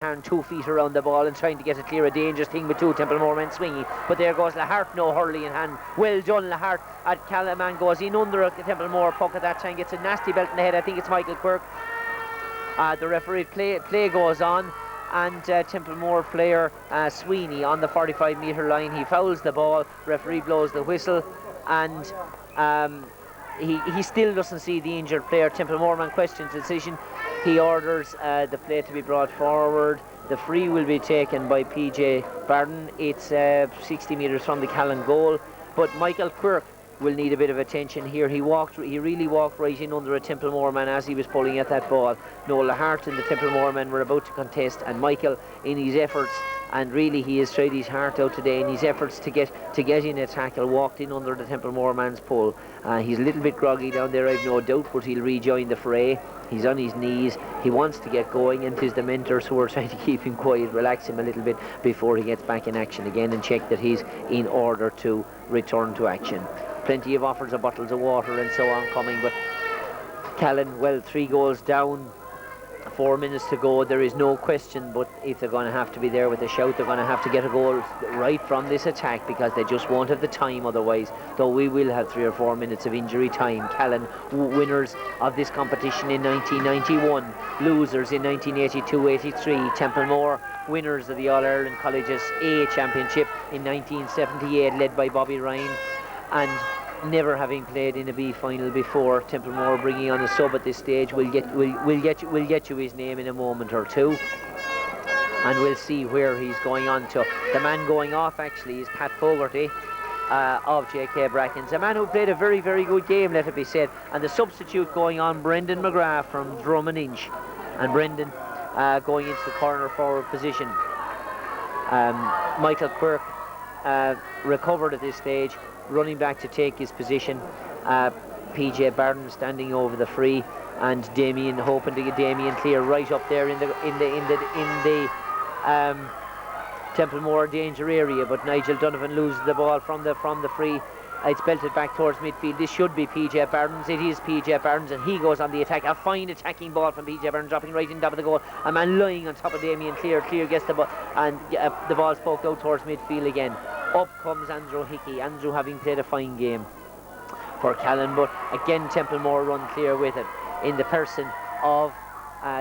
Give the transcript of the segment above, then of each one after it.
Laharn 2 feet around the ball and trying to get it clear. A dangerous thing with two Templemore men swinging. But there goes Lahart, no hurley in hand. Well done, Lahart. At Calaman goes in under a Templemore puck at that time. Gets a nasty belt in the head. I think it's Michael Quirk. The referee play goes on. And Templemore player Sweeney on the 45-metre line. He fouls the ball. Referee blows the whistle. And he still doesn't see the injured player. Templemore man questions the decision. He orders the play to be brought forward. The free will be taken by PJ Barden. It's 60 metres from the Callan goal. But Michael Quirk will need a bit of attention here. He really walked right in under a Templemore man as he was pulling at that ball. Noel Hart and the Templemore man were about to contest, and Michael, in his efforts, and really he has tried his heart out today in his efforts to get in a tackle, walked in under the Templemore man's pull. He's a little bit groggy down there, I've no doubt, but he'll rejoin the fray. He's on his knees, he wants to get going, and 'tis the mentors who are trying to keep him quiet, relax him a little bit before he gets back in action again and check that he's in order to return to action. Plenty of offers of bottles of water and so on coming, but Callan, well, 3 goals down, 4 minutes to go. There is no question, but if they're going to have to be there with a shout, they're going to have to get a goal right from this attack, because they just won't have the time otherwise, though we will have 3 or 4 minutes of injury time. Callan, winners of this competition in 1991, losers in 1982-83. Templemore, winners of the All-Ireland Colleges A Championship in 1978, led by Bobby Ryan, and never having played in a B final before. Templemore bringing on a sub at this stage. We'll get you his name in a moment or two, and we'll see where he's going on to. The man going off actually is Pat Fogarty of JK Brackens, a man who played a very, very good game, let it be said. And the substitute going on, Brendan McGrath from Drum and Inch, and Brendan going into the corner forward position. Michael Quirk recovered at this stage, running back to take his position. PJ Barden standing over the free, and Damien hoping to get Damien clear right up there in the Templemore danger area, but Nigel Donovan loses the ball from the free. It's belted back towards midfield. This should be PJ Barnes. It is PJ Barnes, and he goes on the attack. A fine attacking ball from PJ Barnes, dropping right in top of the goal. A man lying on top of Damien Clear. Clear gets the ball, and the ball poked out towards midfield again. Up comes Andrew Hickey. Andrew having played a fine game for Callan, but again Templemore run clear with it in the person of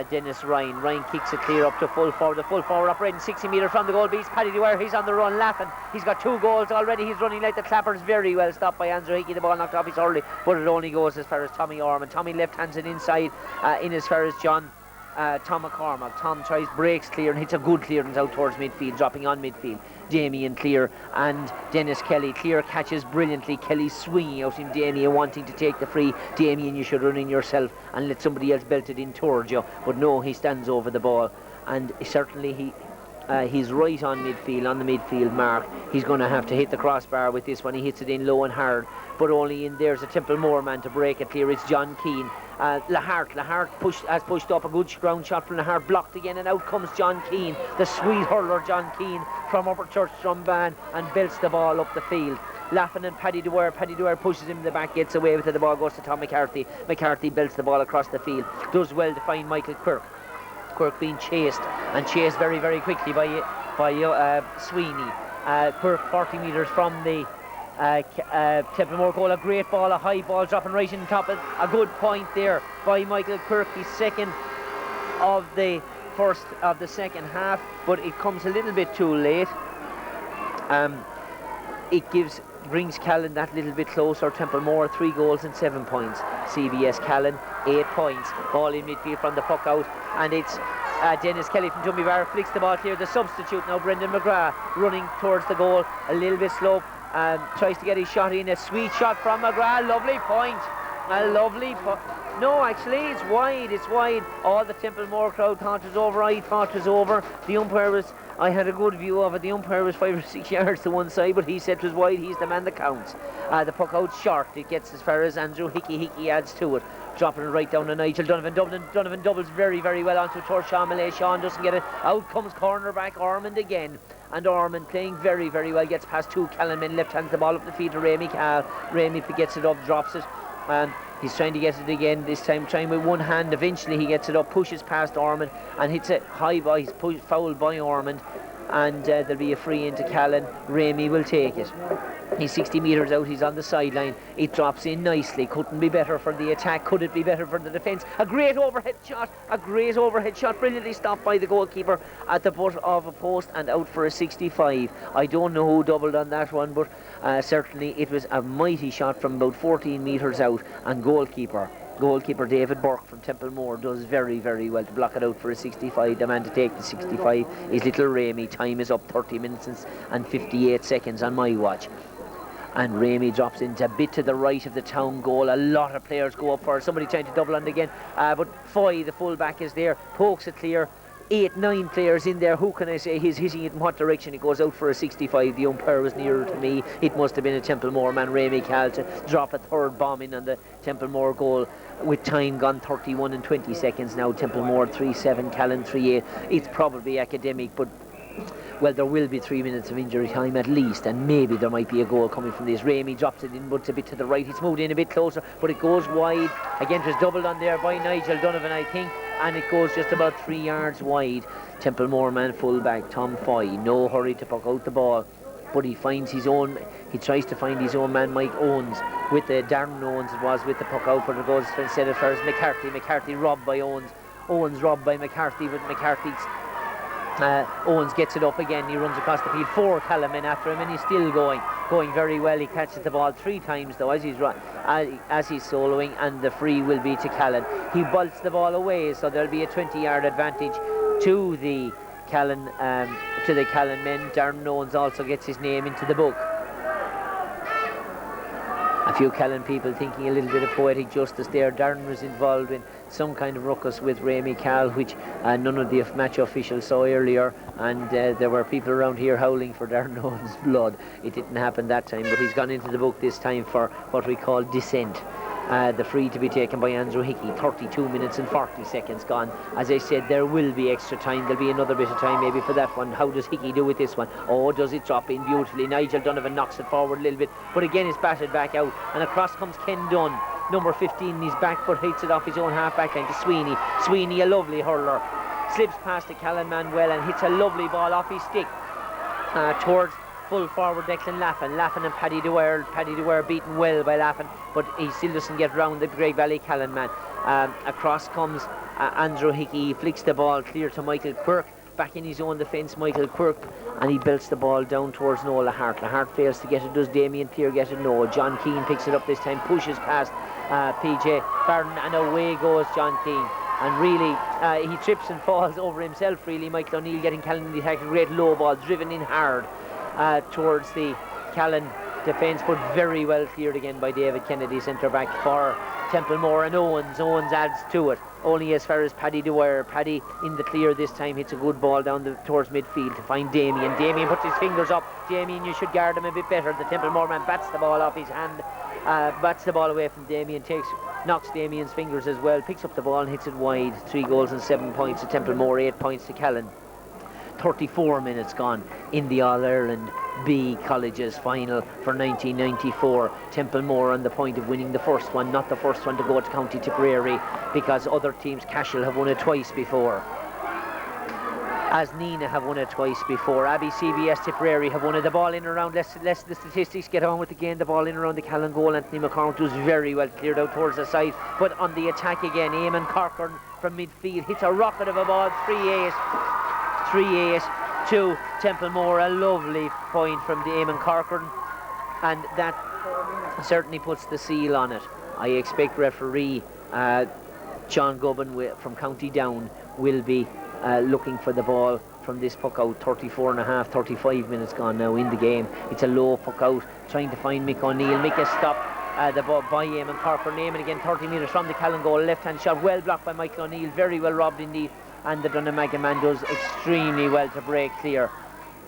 Dennis Ryan. Ryan kicks it clear up to full forward. The full forward operating 60 metres from the goal, beats Paddy Dwyer. He's on the run, laughing. He's got 2 goals already. He's running like the clappers. Very well stopped by Andrew Hickey. The ball knocked off his early, but it only goes as far as Tommy Orman. Tommy left hands it inside in as far as Tom McCormack. Tom tries, breaks clear and hits a good clearance out towards midfield, dropping on midfield. Damien Clear and Dennis Kelly. Clear catches brilliantly. Kelly swinging out in Damien, wanting to take the free. Damien, you should run in yourself and let somebody else belt it in towards you, but no, he stands over the ball, and certainly he's right on midfield, on the midfield mark. He's going to have to hit the crossbar with this one. He hits it in low and hard, but only in. There's a Templemore man to break it clear. It's John Keane. Lahart has pushed up a good ground shot from Lahart, blocked again, and out comes John Keane, the sweet hurler John Keane from Upper Church Strumban, and belts the ball up the field. Laughing and Paddy Dwyer pushes him in the back, gets away with it. The ball goes to Tom McCarthy. McCarthy belts the ball across the field, does well to find Michael Quirk. Quirk being chased very, very quickly by Sweeney. Quirk 40 metres from the Templemore goal. A great ball, a high ball dropping right in top. A good point there by Michael Quirk, his second of the first of the second half, but it comes a little bit too late. It brings Callan that little bit closer. Templemore 3 goals and 7 points. CBS Callan 8 points. Ball in midfield from the puck out, and it's Dennis Kelly from Dummy flicks the ball clear. The substitute now, Brendan McGrath, running towards the goal, a little bit slow, tries to get his shot in. A sweet shot from McGrath. Lovely point. A lovely point. No, actually, it's wide. All the Templemore crowd thought it was over. I thought it was over. The umpire was, I had a good view of it. The umpire was 5 or 6 yards to one side, but he said it was wide. He's the man that counts. The puck out short. It gets as far as Andrew Hickey. Hickey adds to it, dropping it right down to Nigel Donovan. Donovan doubles very, very well onto towards Sean Malay. Sean doesn't get it. Out comes cornerback Ormond again. And Ormond playing very, very well. Gets past 2 Callan men. Left hands the ball up the field to Ray McCall. Ray gets it up, drops it. And He's trying to get it again, this time trying with one hand. Eventually he gets it up, pushes past Ormond and hits it high by, he's fouled by Ormond, and there'll be a free into Callan. Ramey will take it. He's 60 metres out, he's on the sideline. It drops in nicely. Couldn't be better for the attack. Could it be better for the defence? A great overhead shot. Brilliantly stopped by the goalkeeper at the butt of a post and out for a 65. I don't know who doubled on that one, but certainly it was a mighty shot from about 14 metres out, and goalkeeper David Burke from Templemore does very, very well to block it out for a 65. The man to take the 65 is little Ramey. Time is up, 30 minutes and 58 seconds on my watch. And Ramey drops into a bit to the right of the town goal. A lot of players go up for it. Somebody trying to double on it again, but Foy, the full-back, is there, pokes it clear. 8-9 players in there. Who can I say he's hitting it in what direction? It goes out for a 65. The umpire was nearer to me. It must have been a Templemore man, Ramey Cal, to drop a third bomb in on the Templemore goal with time gone, 31 and 20 seconds now. Templemore 3-7, Callan 3-8. It's probably academic, but well, there will be 3 minutes of injury time at least, and maybe there might be a goal coming from this. Ramey drops it in, but it's a bit to the right. It's moved in a bit closer, but it goes wide. Again, it was doubled on there by Nigel Donovan, I think, and it goes just about 3 yards wide. Templemore man full-back Tom Foy, no hurry to puck out the ball, but he finds his own. He tries to find his own man, Mike Owens, with the Darren Owens it was, with the puck out, but it goes instead of first McCarthy robbed by Owens robbed by McCarthy, but McCarthy's Owens gets it up again. He runs across the field, 4 Callan men after him, and he's still going very well. He catches the ball 3 times though as he's soloing, and the free will be to Callan. He bolts the ball away, so there'll be a 20-yard advantage to the Callan men. Darren Owens also gets his name into the book. A few Callan people thinking a little bit of poetic justice there. Darren was involved in some kind of ruckus with Ramey Cal, which none of the match officials saw earlier, and there were people around here howling for Darren Owens' blood. It didn't happen that time, but he's gone into the book this time for what we call dissent. The free to be taken by Andrew Hickey. 32 minutes and 40 seconds gone. As I said, there will be extra time. There'll be another bit of time maybe for that one. How does Hickey do with this one? Oh, does it drop in beautifully? Nigel Donovan knocks it forward a little bit, but again it's batted back out, and across comes Ken Dunn, number 15. He's back, but hits it off his own half-back line to Sweeney, a lovely hurler, slips past the Callan man well and hits a lovely ball off his stick towards full forward Declan Laffin and Paddy Dwyer beaten well by Laffin, but he still doesn't get round the Great Valley Callan man. Across comes Andrew Hickey. He flicks the ball clear to Michael Quirk, back in his own defence, Michael Quirk, and he belts the ball down towards Noel Lahart. Lahart fails to get it. Does Damien Peer get it? No. John Keane picks it up this time, pushes past PJ Barton, and away goes John Keane. And really, he trips and falls over himself, really. Michael O'Neill getting Callan in the attack. A great low ball, driven in hard towards the Callan defence, but very well cleared again by David Kennedy, centre back for Templemore. And Owens adds to it, only as far as Paddy Dwyer. Paddy in the clear this time, hits a good ball down towards midfield to find Damien puts his fingers up. Damien, you should guard him a bit better. The Templemore man bats the ball off his hand, bats the ball away from Damien, knocks Damien's fingers as well, picks up the ball and hits it wide. 3 goals and 7 points to Templemore, 8 points to Callan. 34 minutes gone in the All-Ireland B Colleges final for 1994. Templemore on the point of winning the first one, not the first one to go to County Tipperary, because other teams, Cashel, have won it twice before. As Nina have won it twice before. Abbey, CBS, Tipperary have won it. The ball in and around, let's the statistics get on with the game. The ball in and around the Callan goal. Anthony McCormick was very well cleared out towards the side, but on the attack again, Eamon Corcoran from midfield hits a rocket of a ball, 3-8 to Templemore. A lovely point from the Eamon Corcoran, and that certainly puts the seal on it. I expect referee John Gubbin from County Down will be looking for the ball from this puck out. 35 minutes gone now in the game. It's a low puck out, trying to find Mick O'Neill. Mick has stopped the ball by Eamon Corcoran. Eamon again, 30 metres from the Callan goal, left hand shot, well blocked by Michael O'Neill, very well robbed indeed, and the Dunnamaga man does extremely well to break clear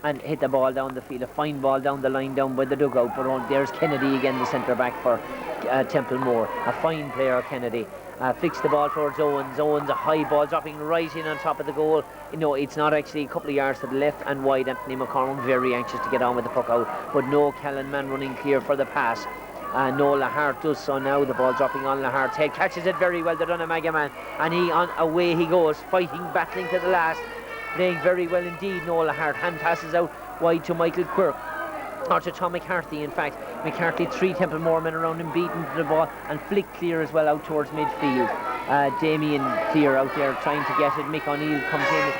and hit the ball down the field. A fine ball down the line, down by the dugout, but there's Kennedy again, the centre back for Templemore. A fine player, Kennedy. Flicks the ball towards Owens. A high ball dropping right in on top of the goal. No, it's not actually, a couple of yards to the left and wide. Anthony McCormick very anxious to get on with the puck out, but no Callan man running clear for the pass. Nola Hart does so now. The ball dropping on Lahart's head, catches it very well, the Dunnamaga man, and away he goes, fighting, battling to the last, playing very well indeed. Nola Hart, hand passes out wide to Michael Quirk, or to Tom McCarthy. In fact, McCarthy, 3 Templemore men around him, beating the ball and flick clear as well out towards midfield. Damien Clear out there trying to get it. Mick O'Neill comes in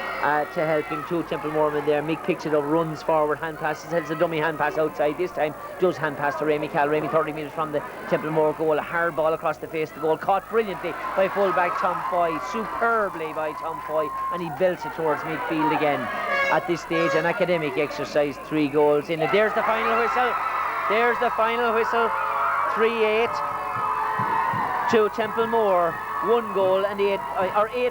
to help him. 2 Templemore men there. Mick picks it up, runs forward, hand passes, has a dummy hand pass outside. This time does hand pass to Rémi Cal. Rémi 30 metres from the Templemore goal. A hard ball across the face of the goal, caught brilliantly by fullback Tom Foy, superbly by Tom Foy, and he belts it towards midfield again. At this stage, an academic exercise, 3 goals in it. There's the final whistle. There's the final whistle. 3-8 to Templemore. 1 goal and 8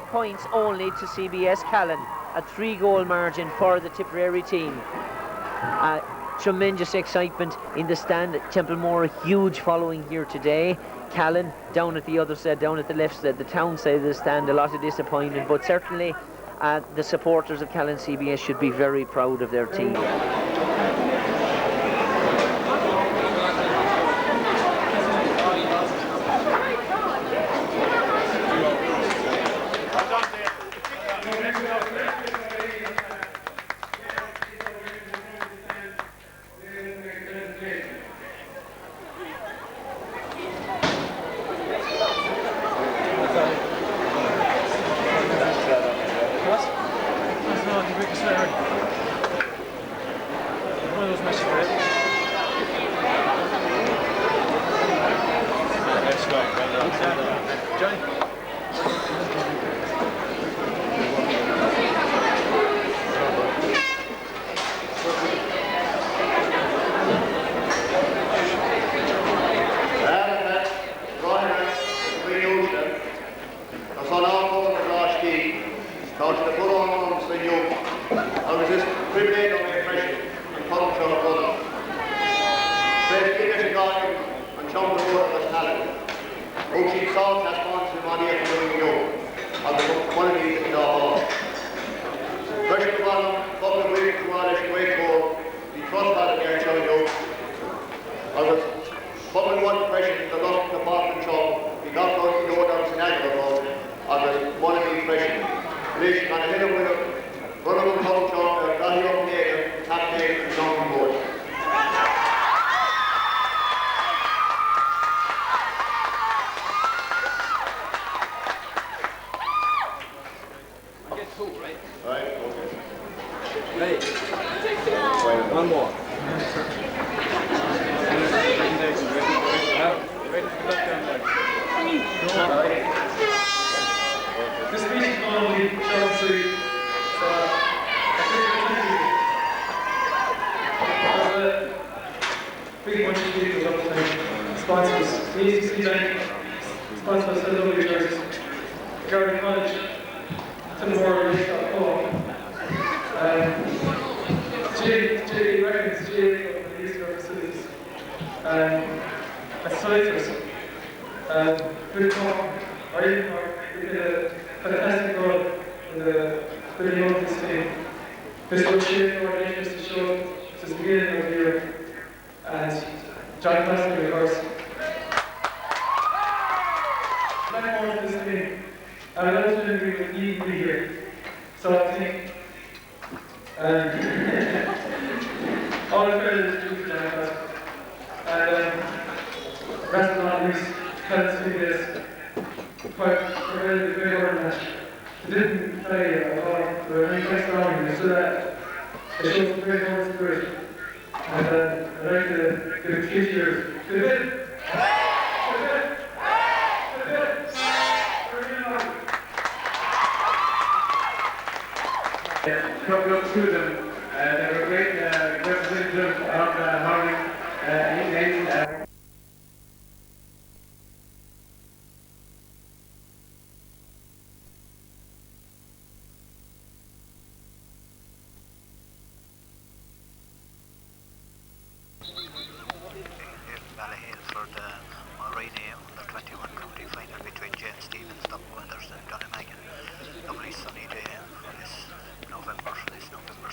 points only to CBS Callan. A 3-goal margin for the Tipperary team. Tremendous excitement in the stand. Templemore, a huge following here today. Callan down at the other side, down at the left side, the town side of the stand, a lot of disappointment, but certainly the supporters of Callan CBS should be very proud of their team.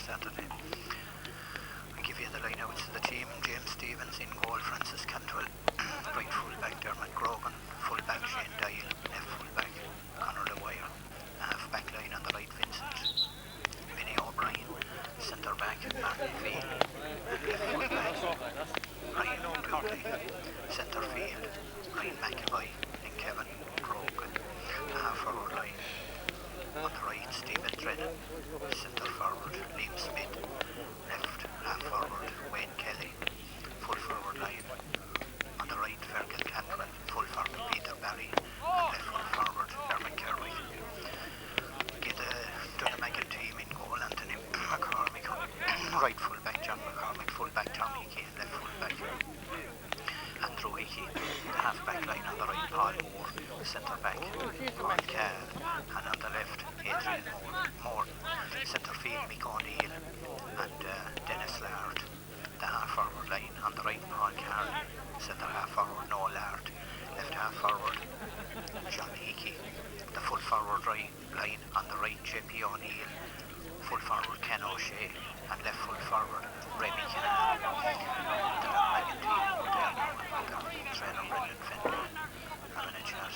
Saturday. I give you the line outs of the team. James Stevens in goal, Francis Cantor back, Martin Field. Left full back, Ryan Dooley. Centre field, Ryan McAvoy and Kevin Grogan. The half forward line. On the right, Stephen Drennan. Centre forward, Liam Smith. Left half forward, Wayne Kelly. Full forward line. On the right, Fergal Cantwell. Full forward, Peter Barry. And left full forward, Erwin Kerwick. Get the Dunamagan team in goal, Anthony McCormick. Right full back, John McCormick. Full back, Tom Hickey. Left full back, Andrew Hickey. The half back line on the right, Paul Moore. Centre back, Paul Carr. And on the left, Adrian Moore. Centre field, Mick O'Neill and Dennis Lard. The half forward line on the right, Paul Carr. Centre half forward, Noel Lard. Left half forward, John Hickey. The full forward line on the right, JP O'Neill. Full forward, Ken O'Shea. And left full forward, Remy Canal. The Dunamagan team there now. Trainer Brendan Fenton having a chat.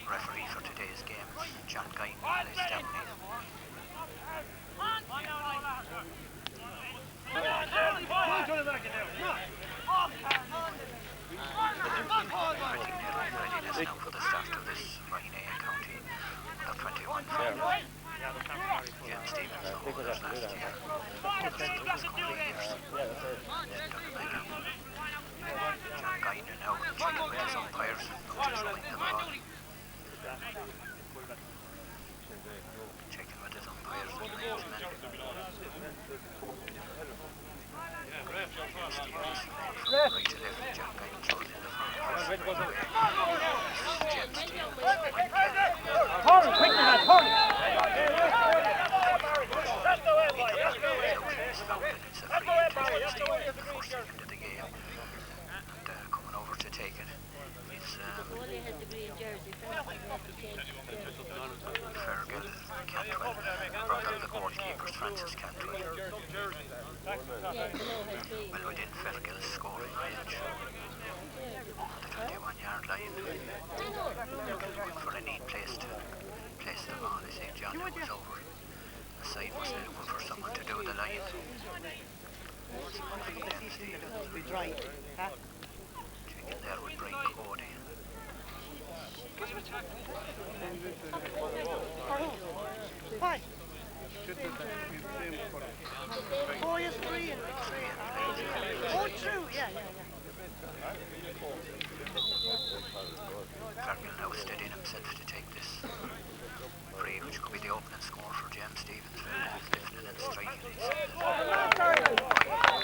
Referee for today's game, John Guyton, Les Downey. Readiness now for the start of this Ryan County under 21 final. James Stevens, the holders last year. Holders of the school years. John Guyton now checking with his umpires, not throwing the ball. Checking with his umpires and linesmen. Stevens from right to left, John Guyton throws in the front post. James Stevens, Wayne Kelly. It's a free hit to James Stevens in the first second of the game. And coming over to take it is Fergal Cantwell, brother of the goalkeepers, Francis Cantwell. Well within Fergal's scoring range. On the 21-yard line. Looking for a neat place to place the ball. I think John was over. The side was looking for someone to do the line. Someone from James Stevens. Checking there with Brian Cody. Why? Oh, yes, 3 and oh, true, yeah. Fergal now steadying himself to take this free, which could be the opening score for James Stevens. He's lifting and striking. Scored by Fergal Cantwell.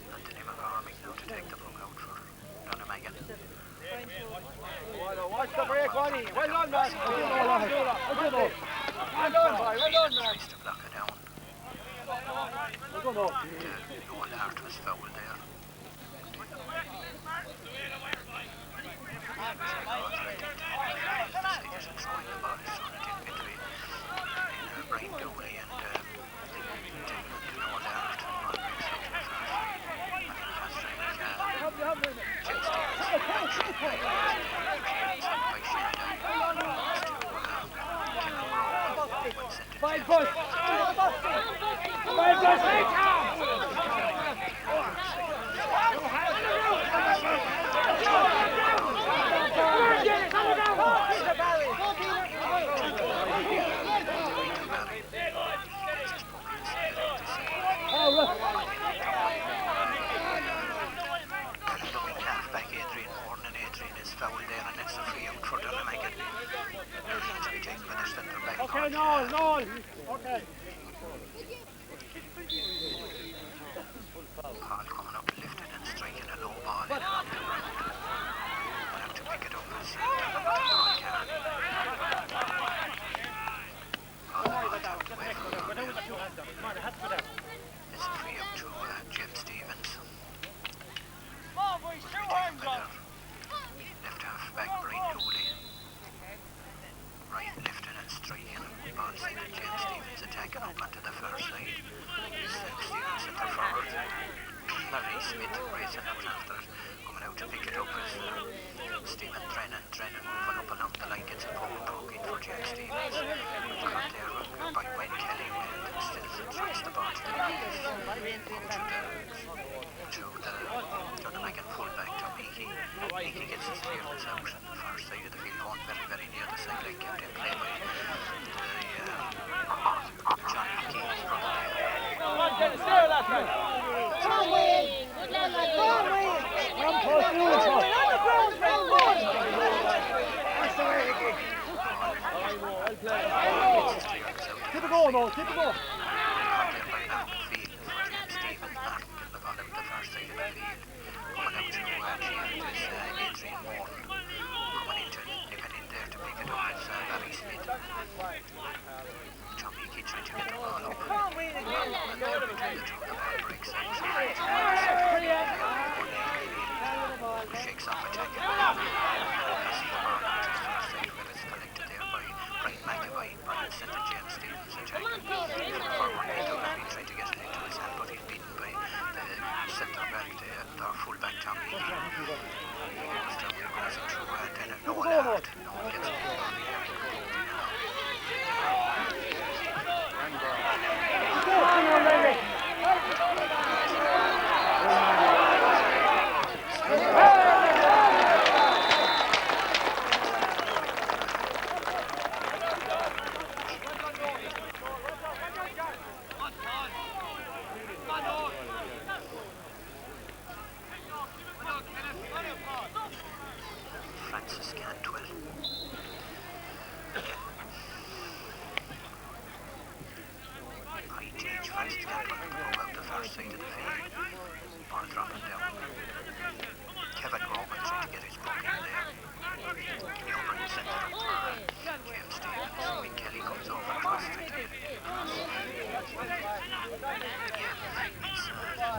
Anthony McCormick now to take the puck out for Dunamagan. Watch the break, Ronnie. Well done, man. Well done, Tries to block it down. Noel Hart was fouled there. Brian Dooley and Noel Hart. Jim Stevens, Five push. Barry Smith racing out after it. Coming out to pick it up is Stephen Drennan. Drennan moving up along the line, gets a poke in for James Stevens. We've got there by Wayne Kelly, and still throws the ball to the knees. To the Donegan fullback, Tom Hickey. Hickey gets his clearance out on the far side of the field, going very, very near the sideline, kept in play by John Hickey. Come on, Dennis, there, last man. Come on, Wayne. Good lad, lad. Come on, Wayne. Run post, you on top. On the ground, run forward. That's the way, Hickey. Well played. Keep it going, though, keep it going. Shakes off a tackle. Brian sent to James Stevens attack. Forward trying to get it into his hand, but he's beaten by the centre back, or full back Tom Hickey. He goes down there, runs it through, and then no one out. No one gets it. Francis Cantwell. High change, Francis Cantwell go out the far side of the field. Ball dropping down. Kevin Roman trying to get his puck in there. He'll bring the centre up for James Stevens. Wayne Kelly comes over across to get it across. It's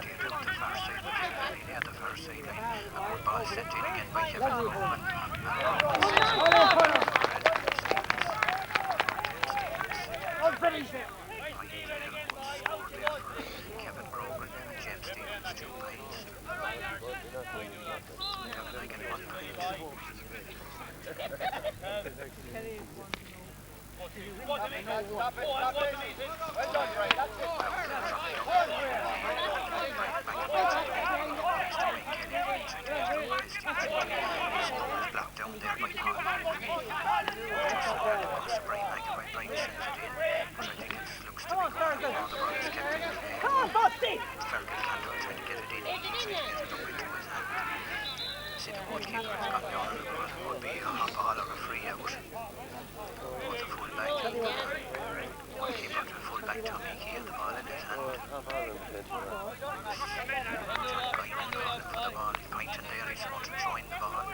dear down the far side, very near the far sideline. A good ball sent in again by Kevin Roman. I'll finish it. Kevin Grogan and James Stevens 2 points. Kevin Hagen 1 point. Well done, Ray. That's it. Blocked down there by Paul. Brian sends it in, but I think it looks to be good. The ball is kept in play. Come on, Busty. Fergal Cantwell trying to get it in. He's trying to get it up into his hand. See, the goalkeeper has got down on the ball. It would be a hot ball or a free out. But the fullback, goalkeeper to fullback Tom Hickey had the ball in his hand. John Guinan calling for the ball. He's pointing there. He's going to join the ball.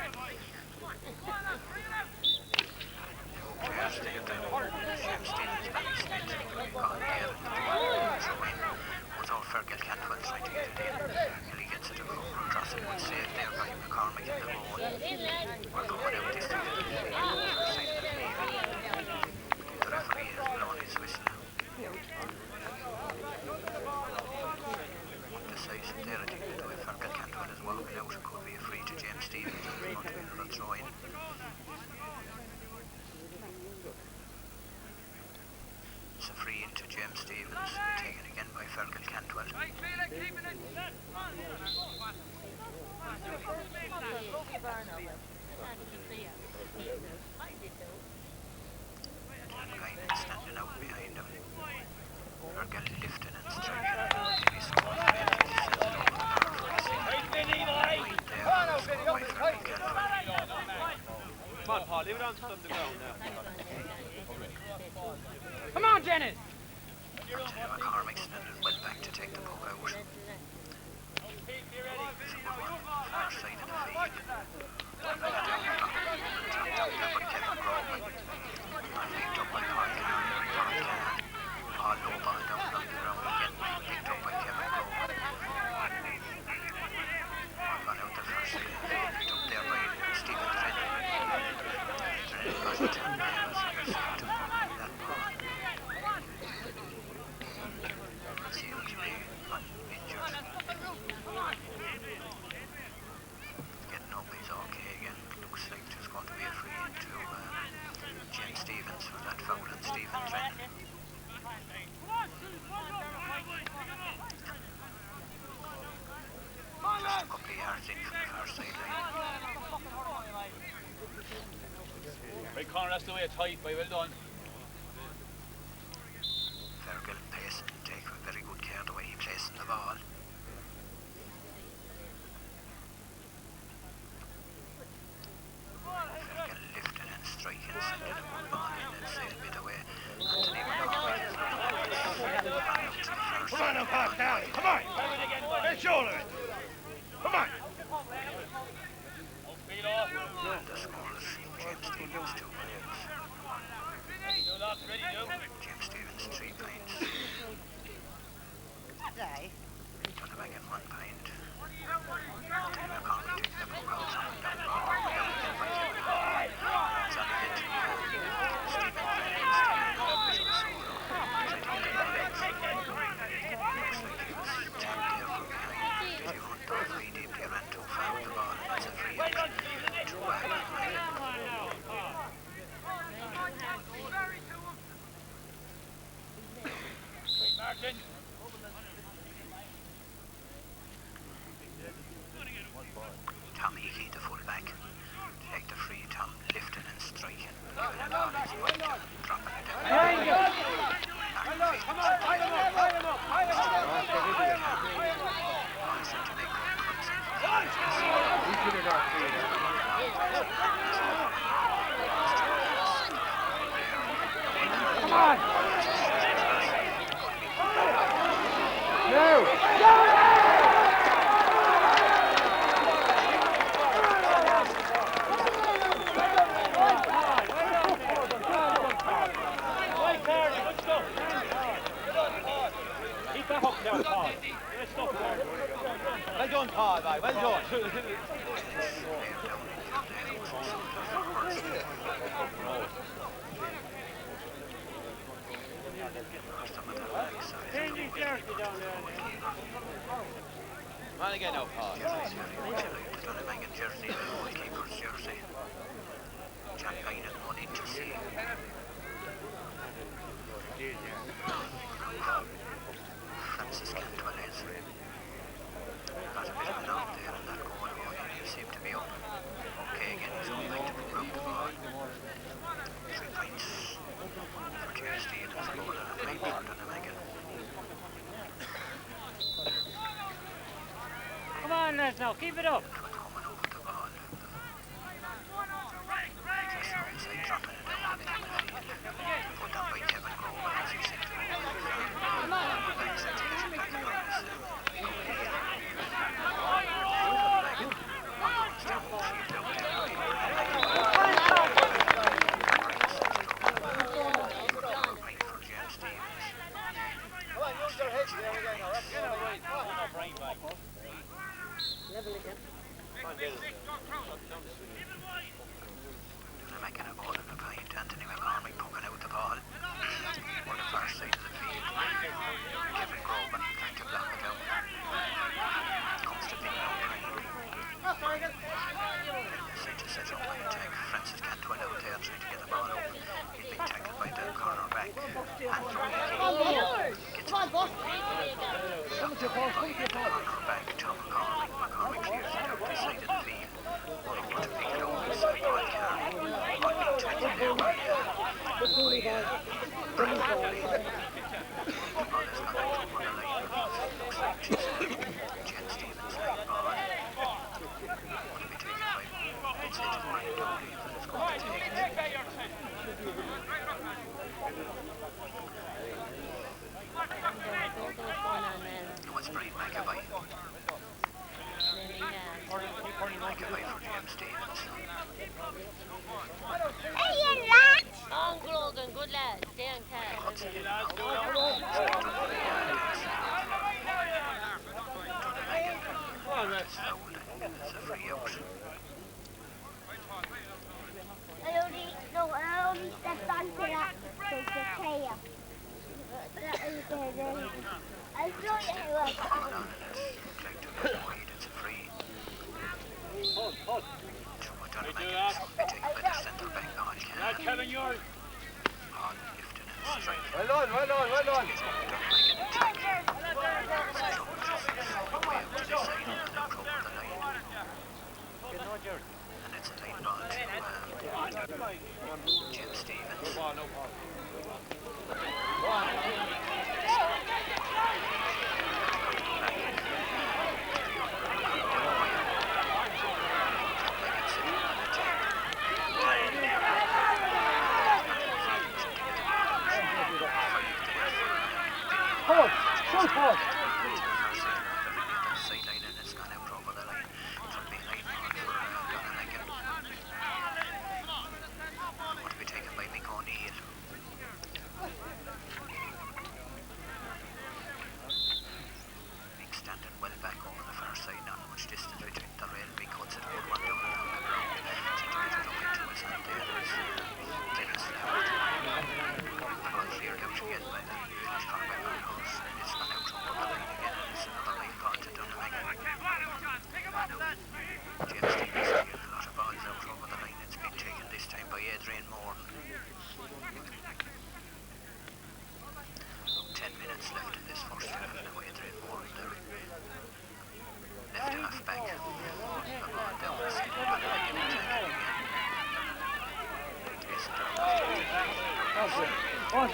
Players there, James Stevens, Barry Smith, gone there, throw in. Was all Fergal Cantwell trying to get it in. He gets it across it, good save there by McCormick in the goal. We're coming out this side of the field, the side of the field. The referee has blown his whistle. Decisive there, I think, to do if Fergal Cantwell is walking out, it could be a free to James Stevens. It's going to be another throw in. It's a free into James Stevens, taken again by Fergal Cantwell. John Guinan standing out behind him. Fergal lifting and striking. He scores the penalty to send it over the bar for a second. Right there, scored by Fergal Cantwell. Come on, Paul, leave it on the ground now. Come on, Dennis! McCormick standing well back to take the puck out. It's a good one, far side of the field. Down by Kevin Grogan. Picked up by Paul Cannon. All low ball down on the ground again. Picked up by Kevin Grogan. Gone out the far side of the field. Picked up there by Stephen Drennan. Drennan got it. That ball. darts in from the far sideline. Right corner, that's the way it's tight, well done. Fergal pacing, take a very good care the way he placing the ball. Fergal lifting and striking, sending a good ball in and sail a bit away. Anthony McCormick is looking at this. Out to the far Come on, side. now, pass down. Come on. Let's shoulder it. Come on. Feet off. And the score is James Stevens 2 points. You lads ready, you? James Stevens 3 points. Aye. Donovan 1 point. Anthony McCormick taking the puck out and down the ball. Again by Kevin Hall. It's on the hit. Stephen Bennett, Stephen solo. Trying to get the ball legs. Looks like he was tagged there from behind. Did he hunt off way deep? He ran too far with the ball and it's a free out. Too wide on Megan. Martin. Tom Hickey, the fullback. Take the free, Tom lifting and striking. Giving it all his might and dropping it down. Come on! No! Keep that hook down, Paul. Well done, Paul, well done. Man again now, Paul. Donovan jersey, the goalkeeper's jersey. John Payne and 1 inch to see. Francis Cantwell is. Got a bit of an out there in that goal. He seemed to be up. Okay, again, he's going back to put up the ball. 3 points for James Stevens, goal and a point for Donovan. Come on, lads, now, keep it up. Coming over the ball. Just outside, dropping it down in the field. Put down by Kevin Grover as he said to him. Back set to get it back across. They're making a ball in the paint. Anthony McCormick poking out the ball. On the far side of the field. Kevin Groban trying to block it out. Comes to Big O'Brien. Set to set up by attack. Francis Cantwell out there trying to get the ball up. He's been tackled by the cornerback. Andrew Hickey. Gets it. Cornerback Tom McCormick. McCormick clears it out the side of the field. One over to pick it up. It's a ball carry. On being tackled there by Brian Bradley. The ball has gone out over the line. Looks like Jen Stevens like the ball. Going to be taken by, it's hit Brian Dowley, but it's going to be taken. No, it's Brian McAvoy. McAvoy for James Stevens. Hey, you lads! On Grogan, good lad. Stay on task. Hudson in it's a free out. I only stepped onto that to the tail. I'll show you how I Hold on, and it's like to the wide, it's a free. Donovan is going to be taken by the centre back, Paul Cannon. Kevin, yours. Paul lifting and striking. Well done, well done, well done. It's going to be Donovan attack. It's a jump, way out to the side and then up over the line.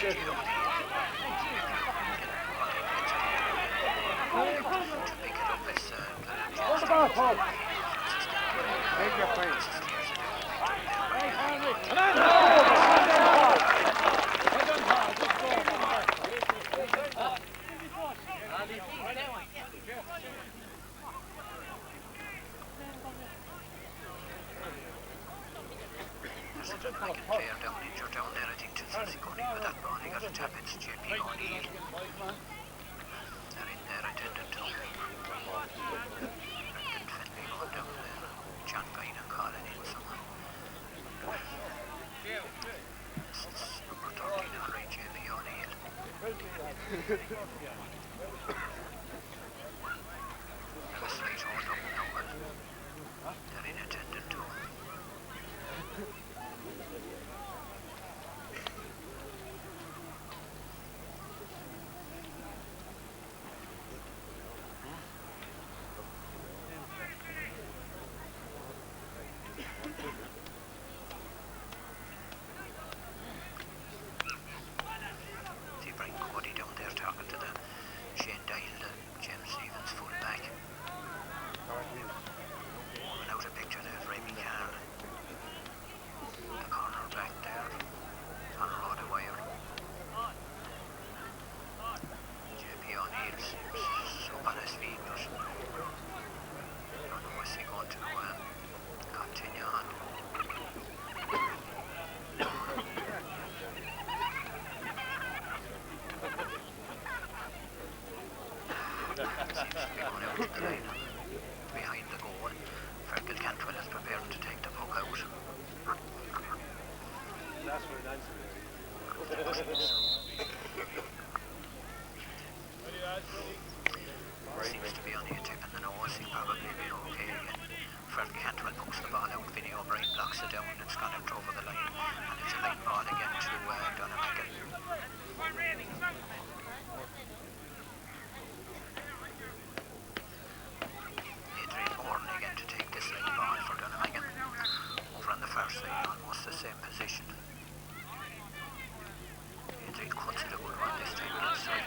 pick it up is Hold the ball, Paul. Make your point. There's a Dunnigan player down injured down there. I think Chelsea going in with that ball. He got a tap. It's JP O'Neill. They're in there attending to him. Brendan Finlay going down there. John Guinan calling in someone. This is number 13, alright, JP O'Neill. Have a slight hold up now. They're in attending to him. See Brian Cody down there talking to the Shane Dial, the James Stevens full-back. Moving out a picture there of Remy Carn. The corner back there on a road of wire. JP O'Neill seems up on his feet, but I don't know what's he going to continue on. Seems to be going out to the line behind the goal. Fergal Cantwell is prepared to take the puck out. Seems to be on here taking the nose. He'll probably be okay again. Fergal Cantwell pokes the ball out. Vinny O'Brien blocks it down. It's gone out over the line. And it's a line ball again to Dunnamagan. Adrian Morton again to take this line ball for Dunnamagan. Over on the far side, almost the same position. Adrian cuts it a good one this time inside.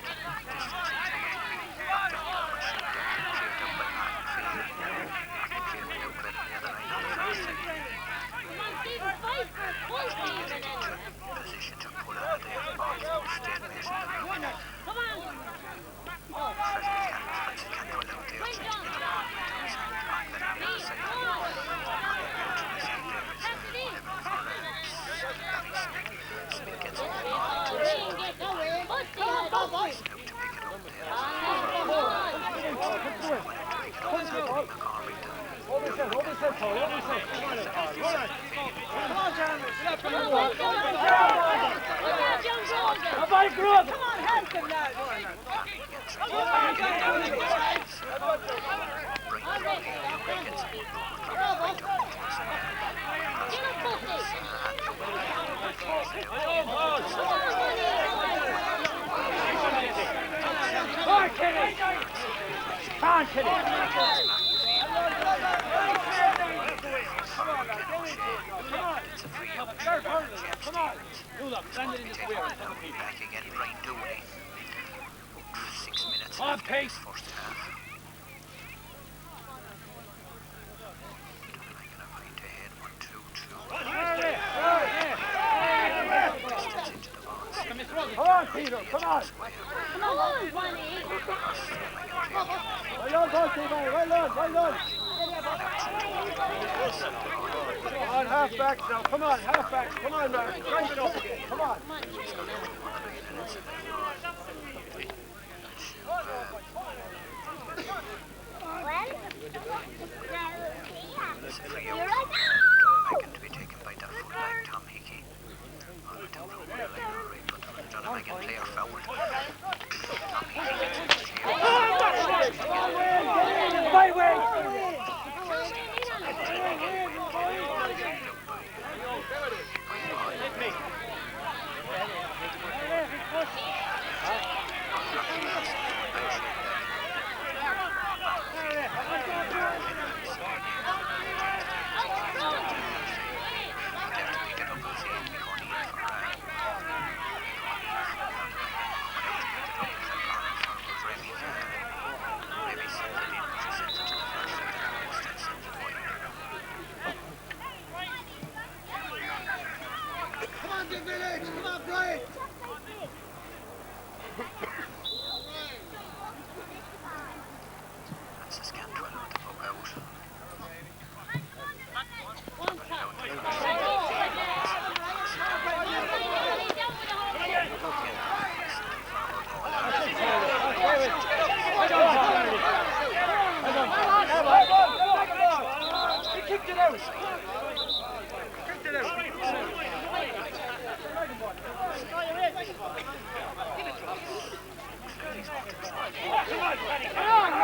Distance into it. Knocked down by much shot down. Cleared up by Martin Field. Clearing out right on the other line on the far side. Getting into position to pull out of there. Ball stalemate in the ground. Francis Cantwell out there trying to get the ball into his hand. Back there on the other side. Out to his hand there is 11 for Gary Smith. Smith gets the ball into his hand. He's out to pick it up there. It's a free up to James Stevens. Back again, Brian Dooley. 6 minutes left in this first half. Making a point ahead, 1-2-2. Distance into the ball. Come on, Peter, come on. Well done, goalkeeper, well done. Come on, half-back now, come on, half-back. Come on, man, crank it up again, come on. It's a free out. Dunnamagan to be taken by their full-back Tom Hickey. On the down over the line, alright, but Dunnamagan player fouled. Tom Hickey gets it.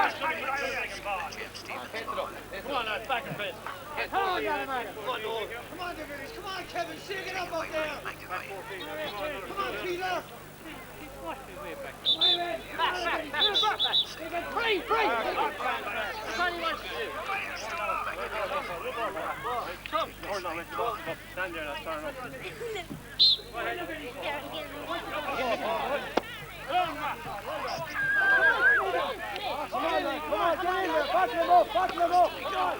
James Stevens ball. Come on, lads, back and face. Come on, Kevin, shake it up By there. Ryan McAvoy. Come on, Peter. Free. Stand there, let's turn up. Come on, get in there, back him up, come on.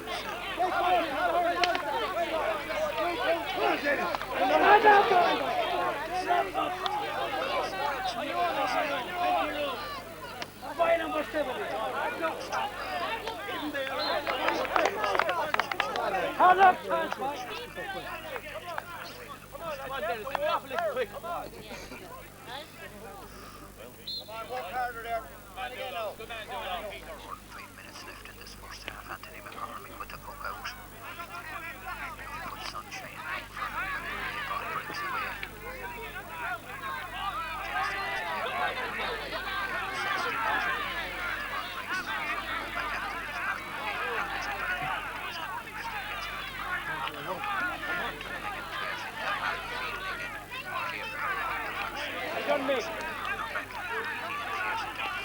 Work harder there. 5 minutes left in this first half. Anthony McCormick with the puck out. Put Sunshine out for him. The ball breaks away. James Stevens again. 60 metres. The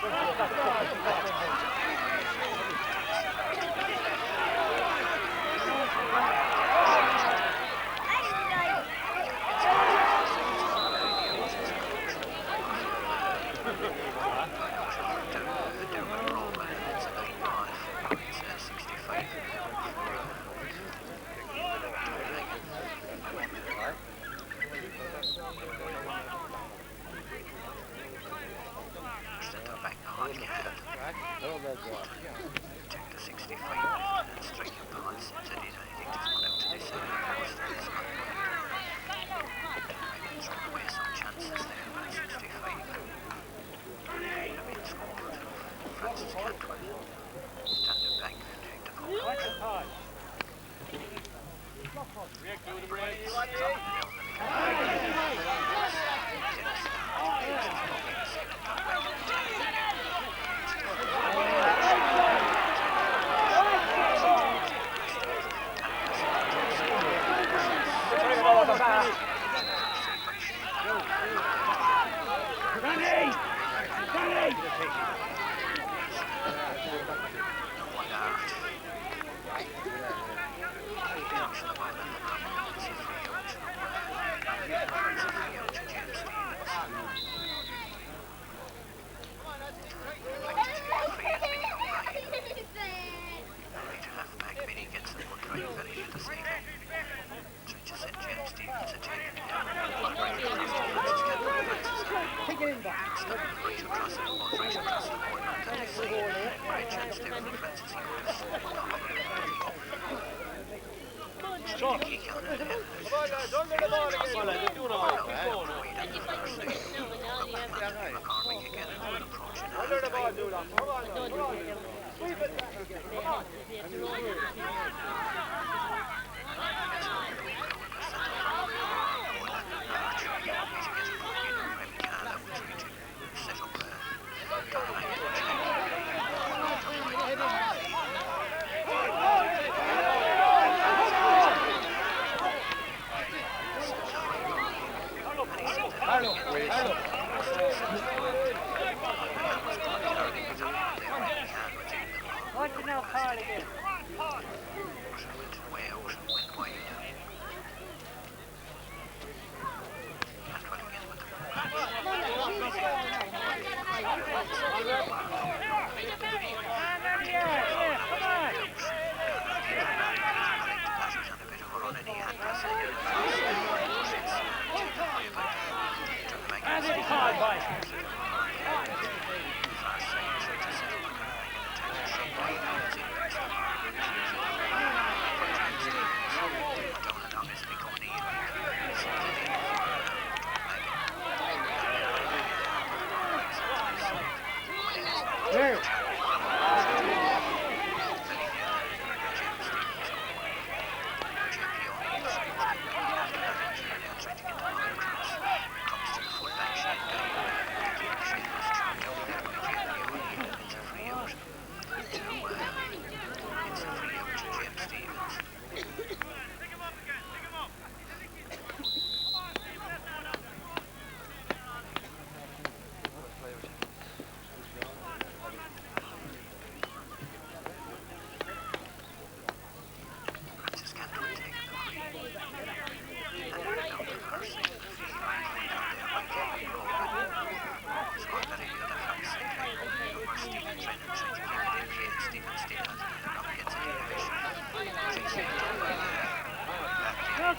ball breaks back after it is Martin O'Neill. It's a bad hit. Goes out. Still gets it with the ball. On the low. Again, clears it down. Field again. Clear the first. Take the 65 and strike him the hot since it is. I think just one out to the second post and it's not going to throw away some chances there, but 65 I mean scored Francis Cantwell standing back and take the puck out.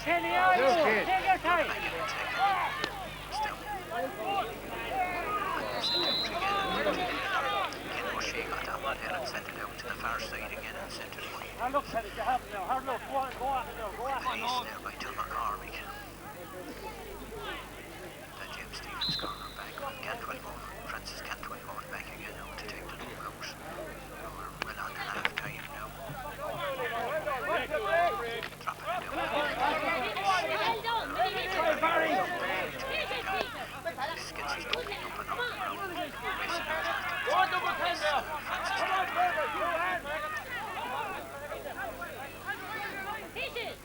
Kenny, are you? Take your time. Back in the second. It's down. Sent out again. Ken O'Shea got that one there and sent it out to the far side again and sent it wide. Look, Kenny, you have it now. Hard look. Go on now. Go on. Released there by Tom McCormick. The James Stevens corner back on Cantwell over. Francis Cantwell going back again now to take the look out. We're well on to half time now. Dropping it down. This gets his building up and up around. Racing out.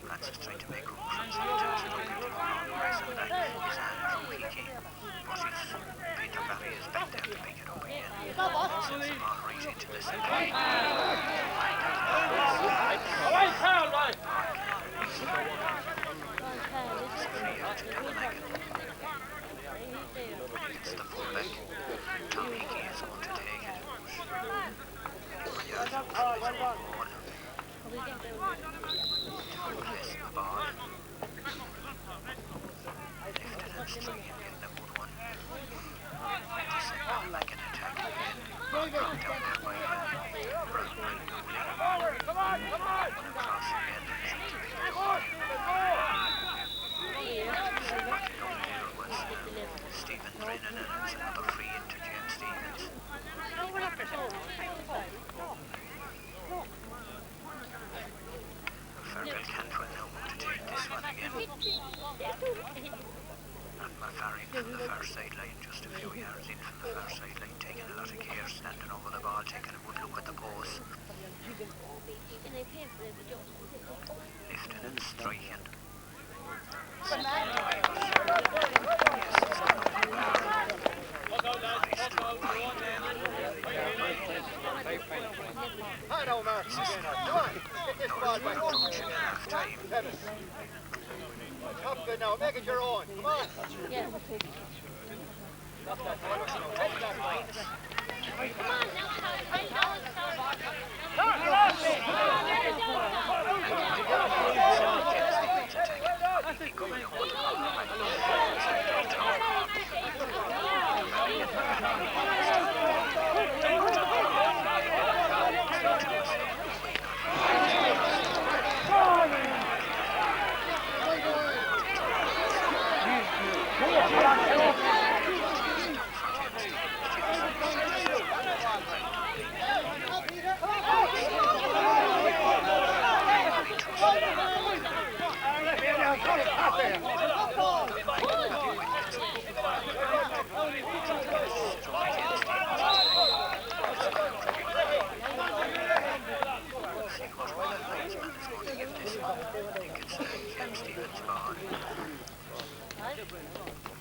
Francis Francis trying to make up from some attempts at looking to go on the rest of that. His hand from PK. But Peter Barry is back there to pick it up again. Sends the ball right into the second. It's a free out to Dallanagan. It's the fullback. Tom Hickey is going to take it. Yards out from his own ball. Place the ball. Lifted and straight and getting a good one. Send ball back in attack again. Ball dropped down there by Brian Dooley. One across again. Sent to Peter Barry. Sent back it over there was Stephen Brennan and it's another free into James Stevens. Fairfield Cantwell now going to take this one again. And Mafarin from the far sideline, just a few yards in from the far sideline, taking a lot of care, standing over the ball, taking a good look at the post. Lifting and striking. Hi now, Martin. Come on, get this ball back. Top good now, make it your own. Come on. Yeah. Stop that. Take that ball. Come on, now,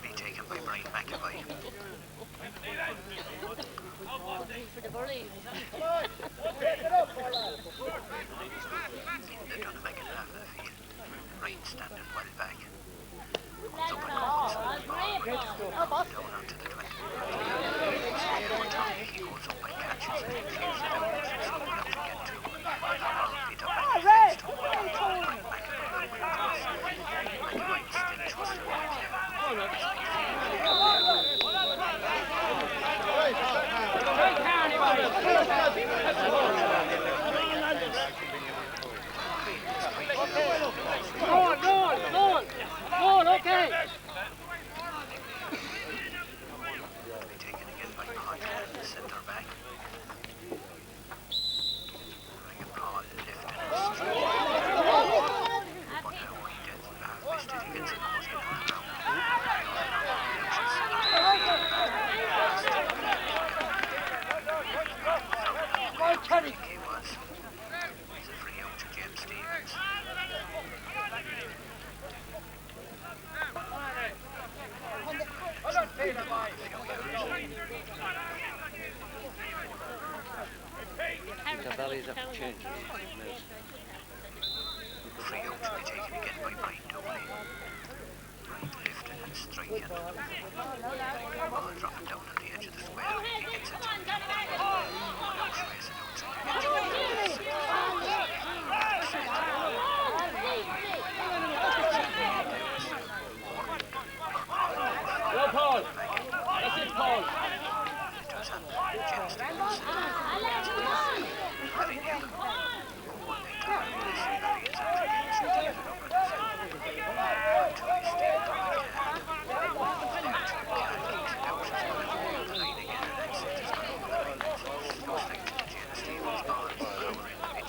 Be taken by Brian McAvoy. for the volley. They're going to make it half of the field. Brian standing well back. Comes up and holds the ball down onto the 20. He goes up and catches it and clears it out. There's someone else to get to. Peter Barry to Brian McAvoy across. McAvoy still just right there. Okay. Be taken again by Paul Cannon, the centre back. Bring Paul lifting and straight. But now he gets missed it. He gets it caught in on the ground. He was. He's a free out to James Stevens. The valleys have changed. Free out to be taken again by Brian Dooley. Brian lifted and striking. Ball dropping down on the edge of the square. He gets it. One out racing outside the edge of the field.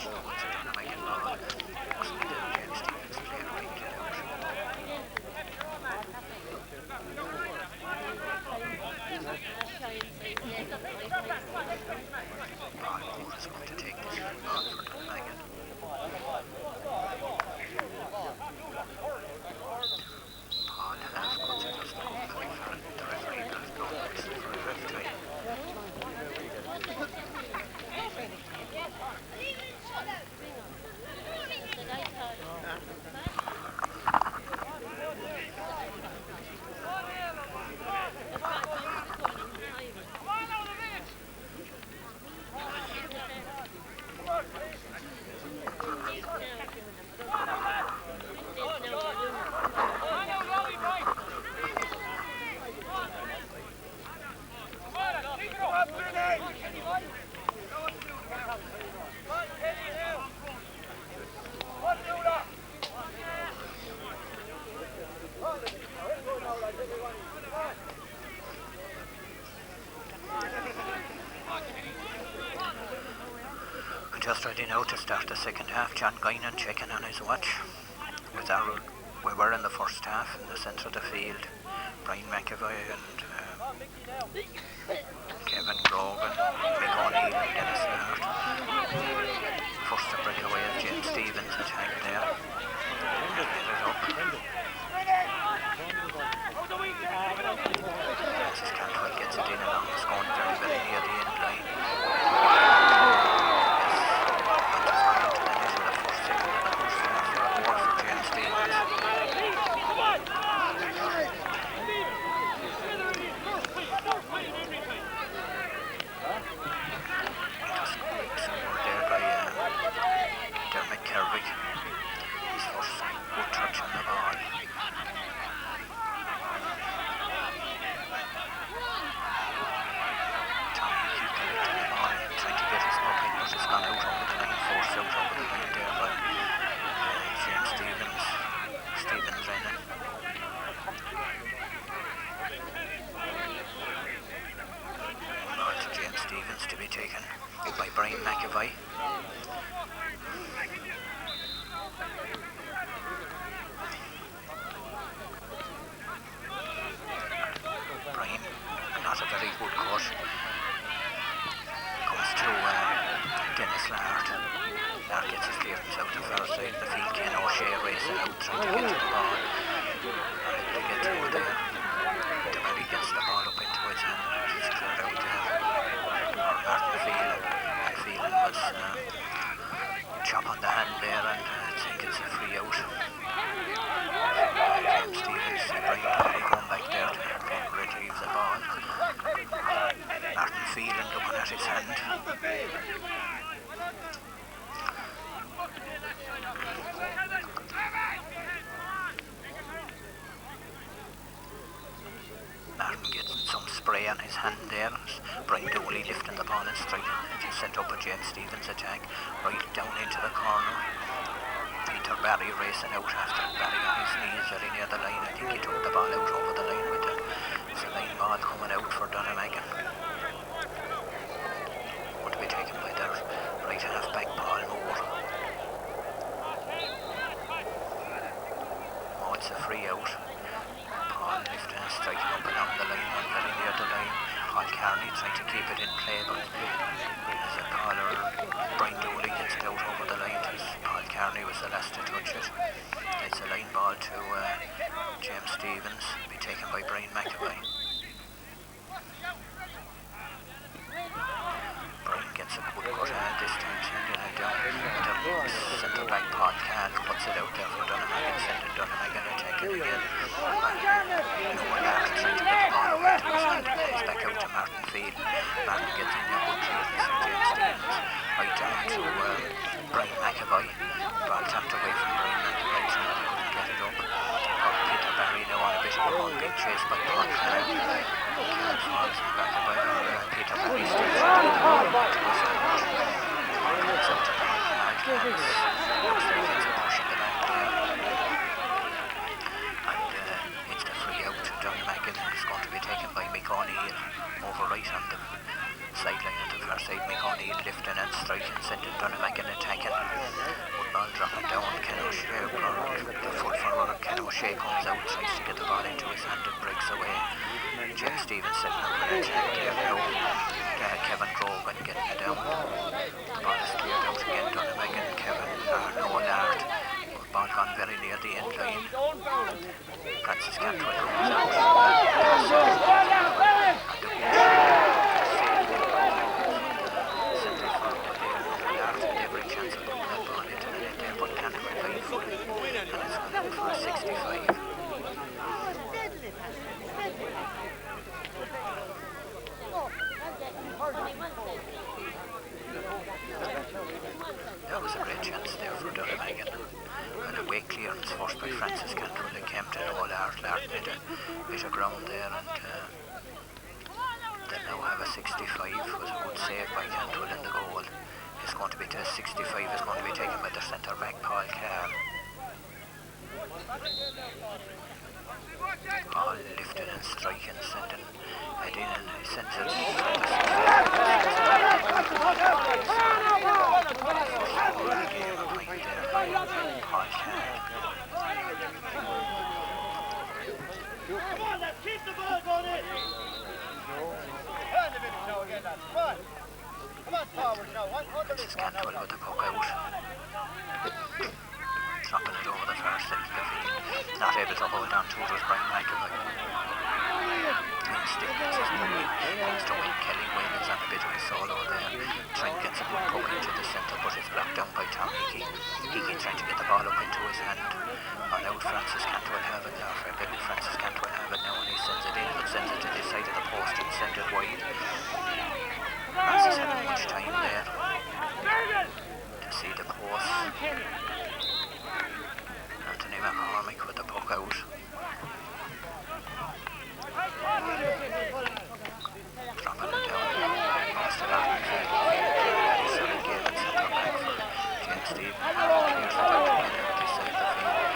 It's a Dunamagan ball. Must be the James Stevens player being get out. Paul Moore is going to take this ball for Dunamagan. Paul half cuts it off the company for it. The referee has blown the whistle for half time. Just ready now to start the second half. John Guinan checking on his watch. We were in the first half in the centre of the field. Brian McAvoy and Kevin Grogan, Mick O'Neill and Dennis Laird. First to break away is James Stevens attack there. Headed up. Francis Cantwell gets it in along. It's going very, very near the end line. To be taken by Brian McAvoy. Brian, not a very good cut. Comes to Dennis Laird. Laird gets his clearance out the far side of the field. Ken O'Shea racing out, trying to get to the ball. Unable to get to it there. He gets the ball up into his hand. It's cleared out there. Martin Phelan was chop on the hand there, and I think it's a free out. James Stevens, Brian Kelly going back there to retrieve the ball. Martin Phelan looking at his hand. Martin getting some spray on his hand there. Brian Dooley lifting the ball and striking. It is set up a James Stevens attack right down into the corner. Peter Barry racing out after Barry on his knees very near the line. I think he took the ball out over the line with it. It's a line ball coming out for Dunamagan. Going to be taken by their right half back Paul Moore. Oh, it's a free out. Paul lifting and striking up along the line, very near the line. Paul Carney trying to keep it in play, but as a Paul or Brian Dooley gets it out over the line, Paul Carney was the last to touch it. It's a line ball to James Stevens, be taken by Brian McAvoy. Brian gets a good cut at this time, sending it down. The centre back Paul Can puts it out there for Dunamagan, sending Dunamagan attacking again. Noah Larkin trying to get the ball over to his hand, plays back out to Martin Phelan. Martin gets in there, good clearance from James Stevens. Right down to Brian McAvoy. Ball tapped away from Brian McAvoy, so he couldn't get it up. Peter Barry now on a bit of a run, being chased by Paul Can. Can falls back away, Peter Barry stays into the ball to his hand. Ball comes out to Paul Can. Looks like it's a push in the back there. And it's the free out. Dunamagan is going to be taken by Mick O'Neill over right on the sideline at the far side. Mick O'Neill lifting and striking. sending Donegan attacking. Good ball dropping down. Ken O'Shea, the full forward Ken O'Shea comes out, tries to get the ball into his hand and breaks away. Jim Stevens setting up an attack there now. Kevin Grogan getting it down. The ball is cleared out again. Donegan, Kevin, Noel Art. Good ball gone very near the end line. Francis Cantwell comes out. Central forward there, Noel Art had every chance of putting that ball into the net there, but Cantwell line full, and it's gone out for a 65. That was a great chance there for Donegan. And a great clearance forced by Francis Cantwell and came to Noel Art. Art made a bit of ground there, and they now have a 65. Was a good save by Cantwell in the goal. It's going to be to 65. Is going to be taken by the centre back Paul Carr. All lifted and striking, sending it in, and he sends it for the 65. Paul Carr. Come on, let's keep the ball going in. Turn the minute now again, lads. Come on. Come on forward now. Francis Cantwell with the puck out. Dropping it over the far side of the field. Not able to hold on to it was Brian McAvoy. Ian Stickles is moving. Thanks to Wayne Kelly. Wayne is on a bit of a solo there. Trying to get some good puck into the centre, but it's blocked down by Tom Hickey. Hickey trying to get the ball up into his hand. On out Francis Cantwell have it now. Francis Cantwell have it now, and he sends it in, but sends it to this side of the post and sends it wide. Francis having much time there to see the post. Anthony McCormick with the puck out. Dropping it down. Pass to Larkin Field. Very solid game at centre back for James Stevens. Clears it out again out this side of the field.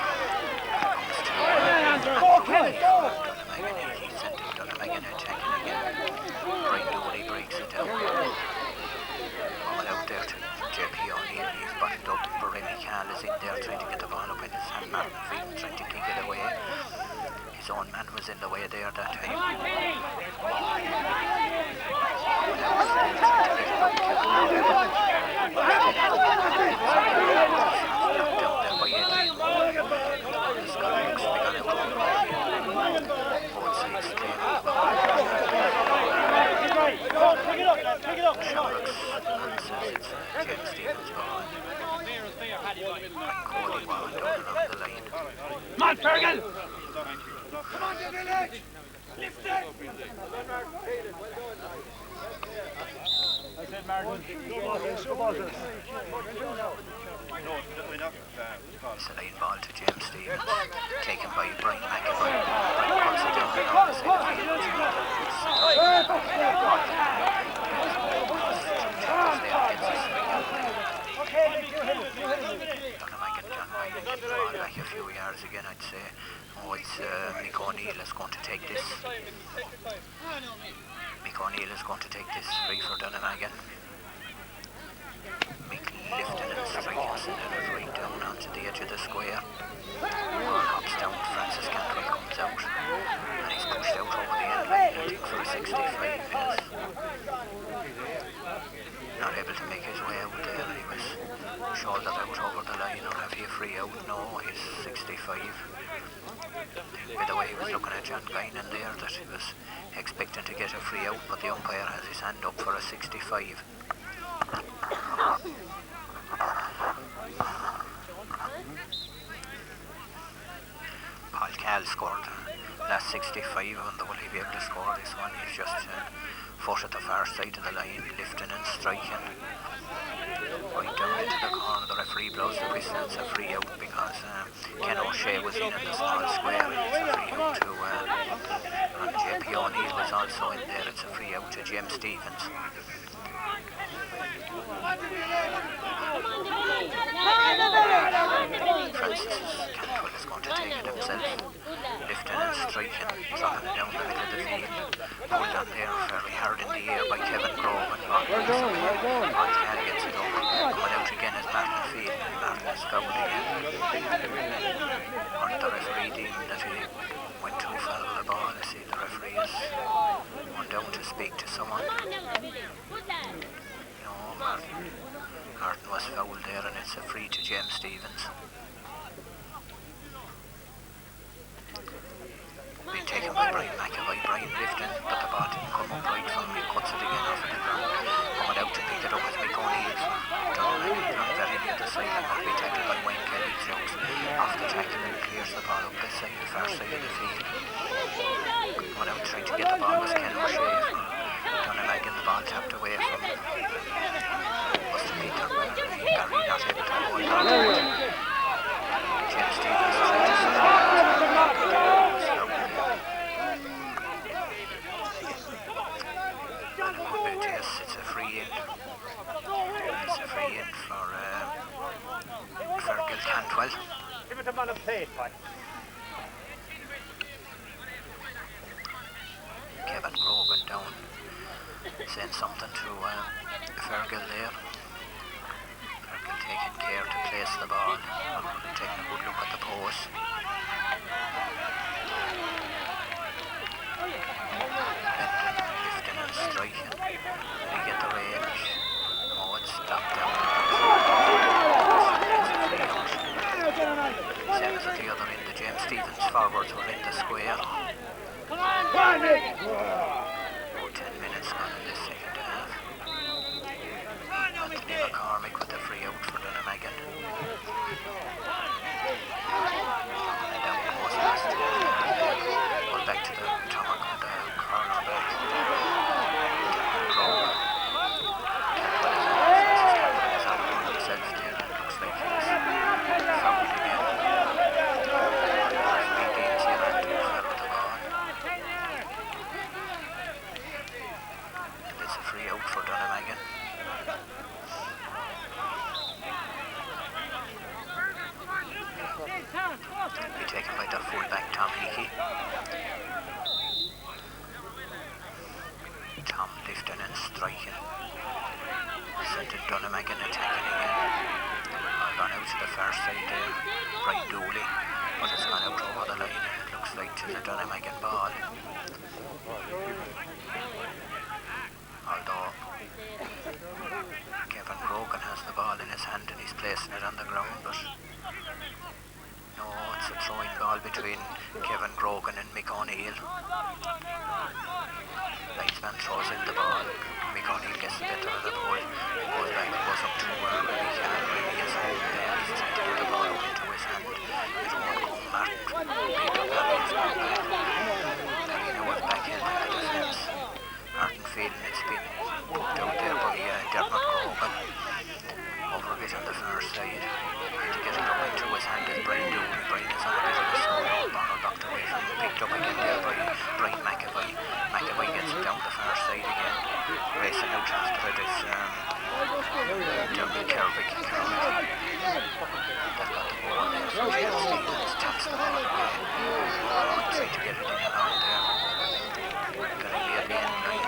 Donegan, he's sending Donegan attacking again. Brian Dooley breaks it down. Coming out there to JP O'Neill, he's bottled up. Remy Cahill is in there trying to get the ball up in his hand. Martin Phelan trying to kick it away. His own man was in the way there that time. James Stevens ball. Cody Wallen down along the line. Come on, Fergal! Come on, get the leg. Lift it. I said Martin. It's a line ball to James Stevens, taken by Brian McAvoy. Brian pulls it down and on the side of the field. Back a few yards again, I'd say. Oh, it's Mick O'Neill is going to take this. Mick O'Neill is going to take this free for Donegan. Mick lifting and striking, sending it right down onto the edge of the square. Ball hops down, Francis Cantwell comes out, and he's pushed out over the end line, I think for a 65. Yes. Not able to make his way out there. He was shouldered out over the line, or have he a free out? No, he's 65. By the way, he was looking at John Guinan there, that he was expecting to get a free out, but the umpire has his hand up for a 65. Paul Cal scored last 65, and will he be able to score this one? He's just foot at the far side of the line, lifting and striking. Right down into the corner, the referee blows the whistle. It's a free out because Ken O'Shea was in the small square. It's a free out to and JP O'Neill was also in there. It's a free out to James Stevens. Francis Cantwell is going to take it himself, lifting and striking, dropping it down the middle of the field. Pulled on there fairly hard in the air by Kevin Grove, and Ron Cal gets it over. is fouled there, and it's a free to James Stevens. Being taken by Brian McAvoy. Brian lifting, but the ball didn't come up right from him. He cuts it again off of the ground. Coming out to pick it up is Mick O'Neill from Donegan, on very near the sideline. Will be tackled by Wayne Kelly. Floats off the tackle and clears the ball up the side, the far side of the field. Coming out trying to get the ball was Ken O'Shea from Donegan. The ball tapped away from must have been Barry, not able to hold on. James Stevens trying to set it. It's a free in. It's a free in for Fergal Cantwell. Give it a man of play, boy. Kevin Grogan down, saying something to Fergal there. Fergal taking care to place the ball, taking a good look at the post. Lifting and striking. Did he get the range? Oh, it's stopped out. Same as at the other end, the James Stevens forwards were in the square. About 10 minutes gone in this second half. Anthony McCormick with the free out for Donegan. And down goes past the ball back to the Tomahawk and the corner back. Campbell is out on himself there, and it looks like he's fouled again. Referee Dean's here and too fair with the ball. And it's a free out for Donegan. Be taken by the fullback Tom Hickey. Tom lifting and striking. Sent it Donegan attacking again. Gone out to the far side there. Brian Dooley, but it's gone out over the line. It looks like to the Donegan ball. Although Kevin Grogan has the ball in his hand and he's placing it on the ground, but no, it's a throwing ball between Kevin Grogan and Mick O'Neill. Linesman throws in the ball. Mick O'Neill gets the better of the ball. Goes back, goes up to where Remy can. Remy is home there. He's trying to get the ball into his hand. It won't come. Martin picked up that. He's gone back. Carino was back in the defence. Martin feeling it's been poked out there by Dermot Grogan. Over a bit on the far side. To get it up into his hand is Brian Dooley. Brian is on a bit of a solo. Ball knocked away from him. Picked up again there by Brian McAvoy. McAvoy gets it down the far side again. Racing out after it is down to Kervick. They've got the ball there. So James Stevens taps the ball away. Trying to get it in and out there. Getting near the end line.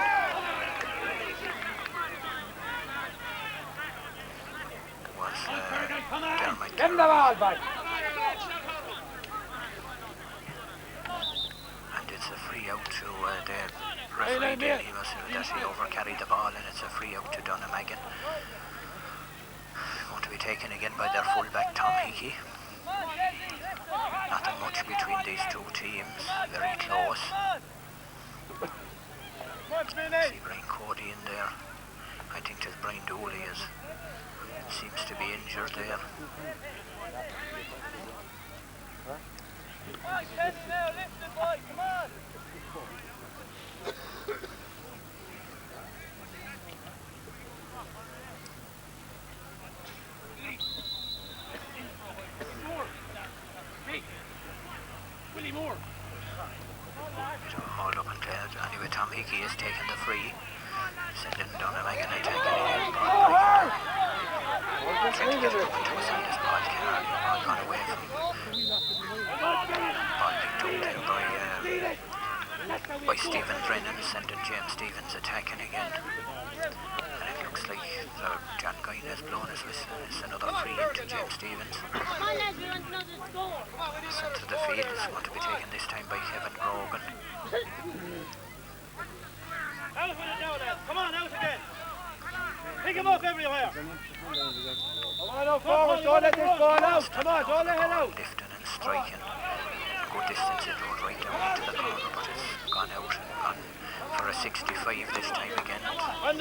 Was Dermot. Give him the ball, boy. And it's a free out to the referee there. He must have actually overcarried the ball, and it's a free out to Donegan. Going to be taken again by their fullback Tom Hickey. Nothing much between these two teams, very close. See Brian Cody in there. I think that Brian Dooley seems to be injured there. Hold up and anyway, Tom Hickey is taking the free. Sending Donegan attacking again. Trying to get it up into his hand as ball carry. Ball gone away from him. Ball picked up there by Stephen Brennan, sending James Stevens attacking again. And it looks like John Guy has blown his whistle. It's another free into James Stevens. Sent to the field. It's going to be taken this time by Kevin Grogan. Out with it now then. Come on, out again. Pick him up everywhere. Come on now, forward, don't let this go now. Come on, don't let it out. Lifting and striking. Good distance it rode right down into the corner, but it's gone out and gone for a 65 this time again. I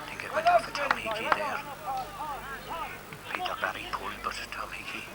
think it went off of Tom Hickey there. Peter Barry pulled, but Tom Hickey